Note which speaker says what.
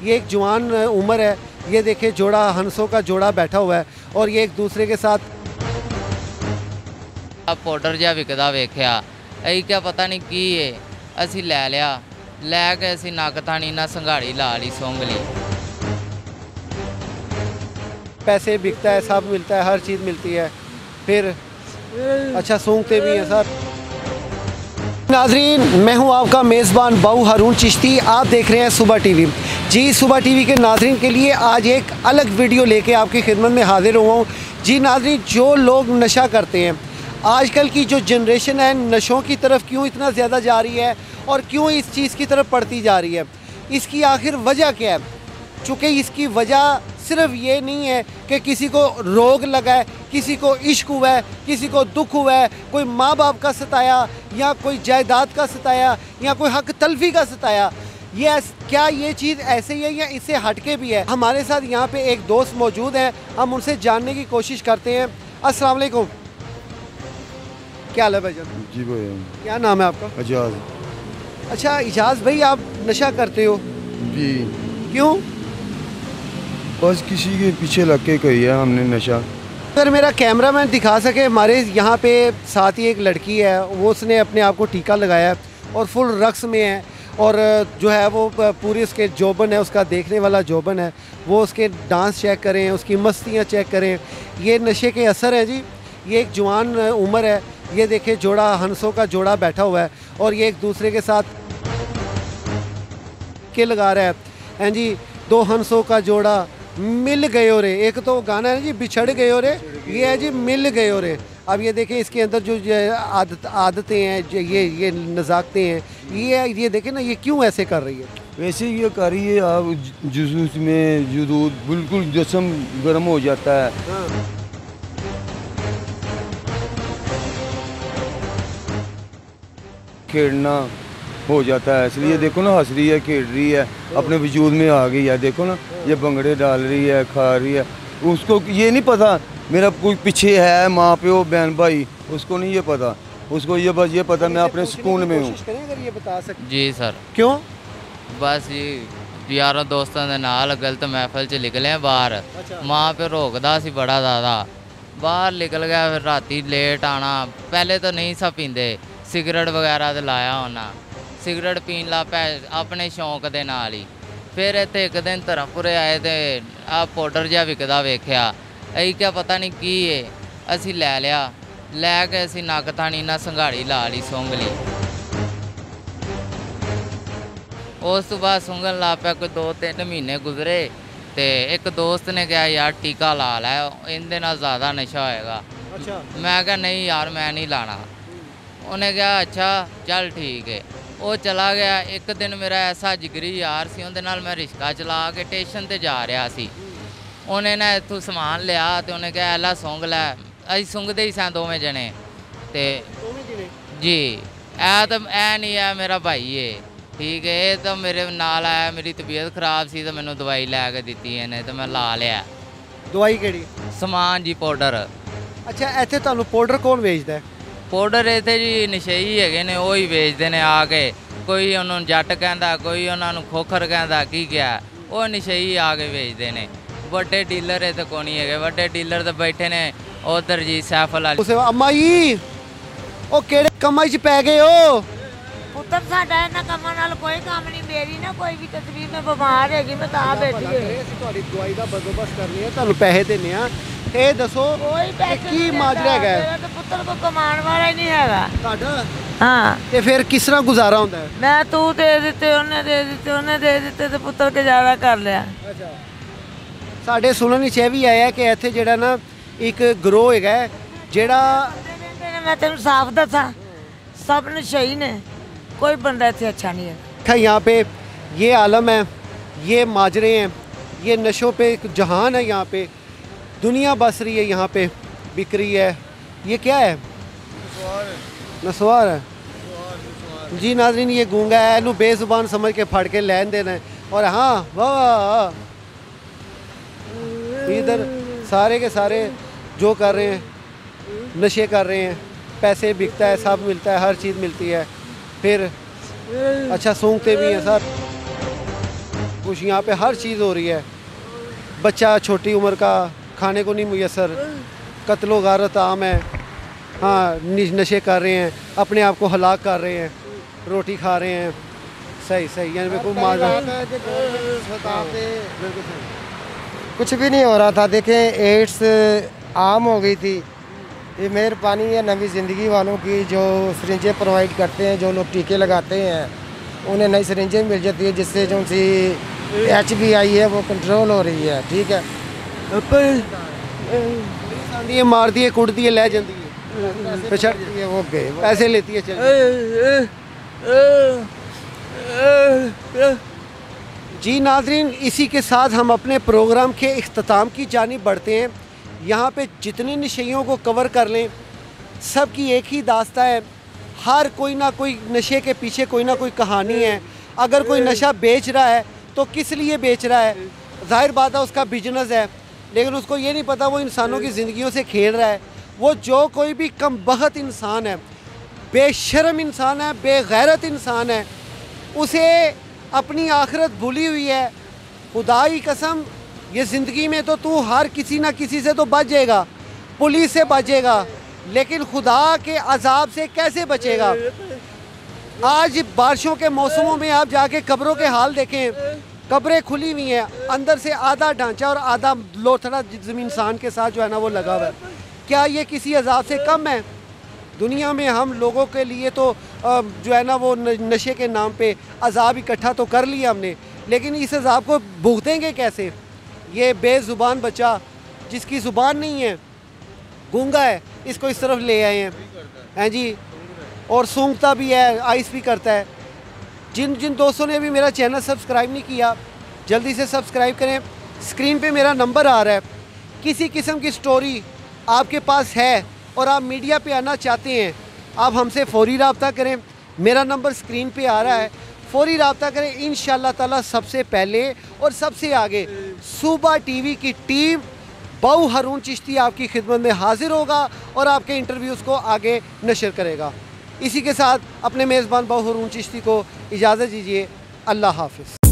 Speaker 1: ये एक जवान उम्र है। ये देखिए जोड़ा हंसों का जोड़ा बैठा हुआ है और ये एक दूसरे के साथ
Speaker 2: पाउडर जिहा विकदा वेख्या अई क्या पता नहीं की है असी लै लिया लैके असी नक थानी ना संघाड़ी ला ली सूंघ ली।
Speaker 1: पैसे बिकता है, सब मिलता है, हर चीज़ मिलती है, फिर अच्छा सूंघते भी हैं सर। नाजरीन, मैं हूं आपका मेज़बान बाऊ हारून चिश्ती। आप देख रहे हैं सुबह टीवी। जी, सुबह टीवी के नाजरीन के लिए आज एक अलग वीडियो लेके आपकी खिदमत में हाजिर हुआ हूँ। जी नाजरीन, जो लोग नशा करते हैं, आजकल की जो जनरेशन है नशों की तरफ क्यों इतना ज़्यादा जा रही है और क्यों इस चीज़ की तरफ बढ़ती जा रही है, इसकी आखिर वजह क्या है? चूँकि इसकी वजह सिर्फ ये नहीं है कि किसी को रोग लगा है, किसी को इश्क हुआ है, किसी को दुख हुआ है, कोई माँ बाप का सताया या कोई जायदाद का सताया या कोई हक तलफी का सताया। क्या ये चीज़ ऐसे ही है या इससे हटके भी है? हमारे साथ यहाँ पे एक दोस्त मौजूद हैं, हम उनसे जानने की कोशिश करते हैं। अस्सलाम वालेकुम, क्या हाल है भाईजान?
Speaker 3: जी भाई।
Speaker 1: क्या नाम है आपका?
Speaker 3: एजाज।
Speaker 1: अच्छा इजाज़ भाई, आप नशा करते हो?
Speaker 3: जी।
Speaker 1: क्यों?
Speaker 3: बस किसी के पीछे लग के किया हमने नशा।
Speaker 1: अगर मेरा कैमरामैन दिखा सके, हमारे यहाँ पे साथ ही एक लड़की है, वो उसने अपने आप को टीका लगाया है और फुल रक्स में है और जो है वो पूरी उसके जोबन है, उसका देखने वाला जोबन है, वो उसके डांस चेक करें, उसकी मस्तियाँ चेक करें। ये नशे के असर है जी। ये एक जवान उम्र है। ये देखिए जोड़ा हंसों का जोड़ा बैठा हुआ है और ये एक दूसरे के साथ के लगा रहा है। हैं जी, दो हंसों का जोड़ा मिल गए हो रे। एक तो गाना है जी बिछड़ गए हो रे, ये है जी मिल गए हो रे। अब ये देखें इसके अंदर जो आदतें हैं, ये नज़ाकतें हैं, ये देखें ना, ये क्यों ऐसे कर रही है?
Speaker 3: वैसे ये कर रही है, आप जुसूस में जुदूद बिल्कुल जिस्म गर्म हो जाता है।
Speaker 1: हाँ।
Speaker 3: खेलना हो जाता है, इसलिए देखो ना हंस रही है, खेल रही है, अपने वजूद में आ गई है। देखो ना ये भंगड़े डाल रही है, खा रही है। उसको ये नहीं पता मेरा कोई पीछे है, माँ प्यो बहन भाई, उसको नहीं ये पता। उसको ये बस ये पता मैं अपने सुकून में हूँ।
Speaker 1: अगर ये बता सकते।
Speaker 2: जी सर।
Speaker 1: क्यों?
Speaker 2: बस जी यारों दोस्तों के नाल गलत महफल च निकले हैं बाहर।
Speaker 1: अच्छा।
Speaker 2: माँ प्यो रोकदा सी बड़ा ज़्यादा, बाहर निकल गया, फिर राती लेट आना। पहले तो नहीं सा पींदे, सिगरट वगैरह तो लाया होना, सिगरट पीन ला पै अपने शौक दे नाल ही। फिर इत्थे एक दिन धर्मपुरे आए तो आ पाउडर जिहा विकदा वेख्या अई क्या पता नहीं की है असी लै लिया लैके असी नक थानी ना संघाड़ी ला ली सूंघ ली। उस तो बाद सूंघन ला पाया। कोई 2-3 महीने गुजरे तो एक दोस्त ने कहा यार टीका ला लै, इहदे नाल ज़्यादा नशा होएगा।
Speaker 1: अच्छा।
Speaker 2: मैं कहा नहीं यार मैं नहीं लाना। उन्हें कहा अच्छा चल ठीक है। वो चला गया। एक दिन मेरा ऐसा जिगरी यार सी, उहदे नाल मैं रिश्का चला के स्टेशन ते जा रहा सी। उन्हें ना इत्थों समान लिया तो उन्हें कहा ऐला सूंघ लै। असीं सूंघदे ही सां दोवें जने ते जी तो नहीं है मेरा भाई है, ठीक है। ये तो मेरे नाल आया, मेरी तबीयत खराब सी तो मैनू दवाई लैके दित्ती इन्हें तो मैं ला लिया।
Speaker 1: दवाई केड़ी?
Speaker 2: समान जी पाउडर।
Speaker 1: अच्छा, ਇੱਥੇ ਤੁਹਾਨੂੰ ਪਾਊਡਰ ਕੌਣ ਵੇਚਦਾ ਹੈ?
Speaker 2: पाउडर इत्थे जी नशेई हैगे ने, वो ही बेचते हैं आके। कोई उन्होंने जट कहता, कोई उन्होंने खोखर कहता, की क्या वो नशेई आके बेचते हैं। बड़े डीलर इत्थे कोई नहीं है, बड़े डीलर तो बैठे ने उधर जी सैफल वाली।
Speaker 1: अम्मा जी ਉਹ ਕਿਹੜੇ ਕੰਮਾਂ 'ਚ ਪੈ ਗਏ ਹੋ?
Speaker 4: ਪੁੱਤਰ ਸਾਡਾ ਇਹਨਾਂ ਕੰਮਾਂ ਨਾਲ ਕੋਈ ਕੰਮ ਨਹੀਂ। ਮੇਰੀ ਨਾ ਕੋਈ ਵੀ ਤਸਵੀਰ ਮੈਂ ਬਿਮਾਰ ਹੈਗੀ, ਮੈਂ ਤਾਂ ਬੈਠੀ ਹੋਈ।
Speaker 1: ਅਸੀਂ ਤੁਹਾਡੀ ਦਵਾਈ ਦਾ ਬੰਦੋਬਸਤ ਕਰਨੀ ਹੈ, ਤੁਹਾਨੂੰ ਪੈਸੇ ਦੇਣੇ ਆ। ਇਹ ਦੱਸੋ
Speaker 4: ਕੋਈ ਪੈਸੇ
Speaker 1: ਕੀ ਮਾਜਰਾ ਹੈਗਾ?
Speaker 4: ਮੇਰਾ ਤਾਂ ਪੁੱਤਰ ਕੋ ਕਮਾਉਣ ਵਾਲਾ ਹੀ ਨਹੀਂ ਹੈਗਾ
Speaker 1: ਤੁਹਾਡਾ।
Speaker 4: ਹਾਂ,
Speaker 1: ਤੇ ਫਿਰ ਕਿਸ ਤਰ੍ਹਾਂ ਗੁਜ਼ਾਰਾ ਹੁੰਦਾ ਹੈ?
Speaker 4: ਮੈਂ ਤੂੰ ਦੇ ਦਿੱਤੇ, ਉਹਨੇ ਦੇ ਦਿੱਤੇ, ਉਹਨੇ ਦੇ ਦਿੱਤੇ ਤੇ ਪੁੱਤਰ ਗੁਜ਼ਾਰਾ ਕਰ ਲਿਆ।
Speaker 1: ਅੱਛਾ। ਸਾਡੇ ਸੁਣਨ ਵਿੱਚ ਇਹ ਵੀ ਆਇਆ ਕਿ ਇੱਥੇ ਜਿਹੜਾ ਨਾ ਇੱਕ ਗਰੋਹ ਹੈਗਾ ਜਿਹੜਾ
Speaker 4: मैं तेन साफ दसा सब नशेई ने, कोई बंदा इतने अच्छा नहीं है।
Speaker 1: यहाँ पे ये आलम है, ये माजरे हैं, ये नशों पे एक जहान है। यहाँ पे दुनिया बस रही है, यहाँ पे बिक रही है। ये क्या है? नसवार है जी नाज़रीन। ये गूंगा है, इनू बेजुबान समझ के फड़ के लैन देना है। और हाँ वाह, इधर सारे के सारे जो कर रहे हैं नशे कर रहे हैं, पैसे बिकता है, सब मिलता है, हर चीज़ मिलती है, फिर अच्छा सूंघते भी हैं सर। कुछ यहाँ पे हर चीज़ हो रही है। बच्चा छोटी उम्र का खाने को नहीं मुयसर, कत्लो गारत आम है। हाँ, नशे कर रहे हैं, अपने आप को हलाक कर रहे हैं, रोटी खा रहे हैं। सही सही, यानी बिल्कुल
Speaker 5: कुछ भी नहीं हो रहा था। देखें, एड्स आम हो गई थी। ये मेहरबानी है नवी ज़िंदगी वालों की, जो सिरिंजें प्रोवाइड करते हैं, जो लोग टीके लगाते हैं उन्हें नई सिरिंजें मिल जाती है, जिससे जो सी HBI है वो कंट्रोल हो रही है। ठीक है,
Speaker 1: दिए मार दिए, कुट दिए, ले जाती है, पिछड़ जाती है, वो गए, पैसे लेती है, चल। जी नाज़रीन, इसी के साथ हम अपने प्रोग्राम के इख्तिताम की जानिब बढ़ते हैं। यहाँ पे जितने नशेइयों को कवर कर लें, सब की एक ही दास्ता है। हर कोई ना कोई नशे के पीछे कोई ना कोई कहानी है। अगर कोई नशा बेच रहा है तो किस लिए बेच रहा है? जाहिर बात है उसका बिजनेस है, लेकिन उसको ये नहीं पता वो इंसानों की ज़िंदगियों से खेल रहा है। वो जो कोई भी कमबख्त इंसान है, बेशर्म इंसान है, बेगैरत इंसान है, उसे अपनी आखिरत भूली हुई है। खुदा की कसम, ये ज़िंदगी में तो तू हर किसी ना किसी से तो बच जाएगा, पुलिस से बचेगा, लेकिन खुदा के अजाब से कैसे बचेगा? आज बारिशों के मौसमों में आप जाके कब्रों के हाल देखें, कब्रें खुली हुई हैं, अंदर से आधा ढांचा और आधा लोथड़ा ज़मीन इंसान के साथ जो है ना वो लगा हुआ है। क्या ये किसी अजाब से कम है? दुनिया में हम लोगों के लिए तो जो है ना वो नशे के नाम पे अजाब इकट्ठा तो कर लिया हमने, लेकिन इस अजाब को भुगतेंगे कैसे? ये बेज़ुबान बच्चा जिसकी ज़ुबान नहीं है, गूंगा है, इसको इस तरफ ले आए हैं जी, और सूंघता भी है, आइस भी करता है। जिन जिन दोस्तों ने अभी मेरा चैनल सब्सक्राइब नहीं किया, जल्दी से सब्सक्राइब करें। स्क्रीन पे मेरा नंबर आ रहा है। किसी किस्म की स्टोरी आपके पास है और आप मीडिया पे आना चाहते हैं, आप हमसे फ़ौरी रब्ता करें। मेरा नंबर स्क्रीन पे आ रहा है, फ़ौरी रब्ता करें। इंशाअल्लाह ताला सबसे पहले और सबसे आगे सुबह टीवी की टीम बाऊ हारून चिश्ती आपकी खिदमत में हाजिर होगा और आपके इंटरव्यूज़ को आगे नशर करेगा। इसी के साथ अपने मेज़बान बाऊ हारून चिश्ती को इजाज़त दीजिए। अल्लाह हाफ़िज़।